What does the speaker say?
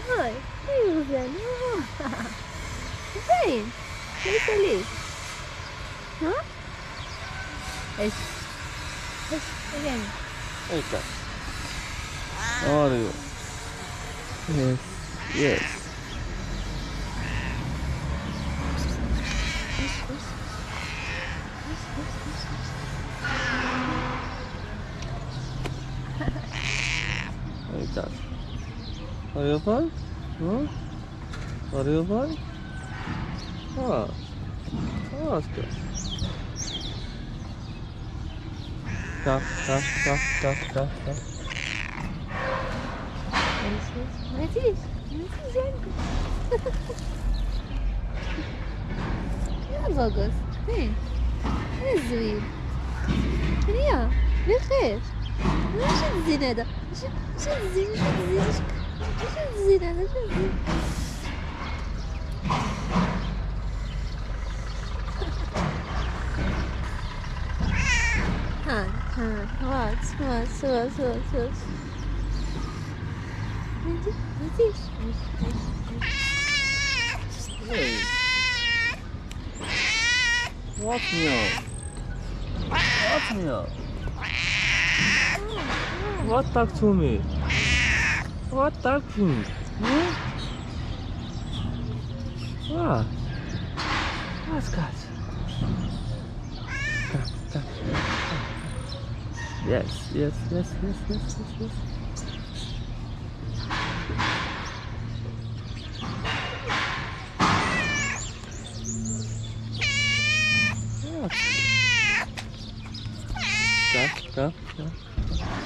هاي ايوه زين. زين ليش ليش ها ايش ايش يعني Hey, cat. How are you? Yes. Yes. Hey, cat. Are you fine? Huh? Are you fine? Ah. Oh, that's good. Cat, cat, cat, cat, cat, cat. ما تيجي جنبي. يا بوقس فين الزوين يا بخير. وش الزين هذا؟ وش الزين هذا؟ شو الزين؟ هان واس ما تجيش Hey. What meow? What meow? What talk to me? What talking? Hmm? What? What's cat? Cat. Yes. Cat. Cat.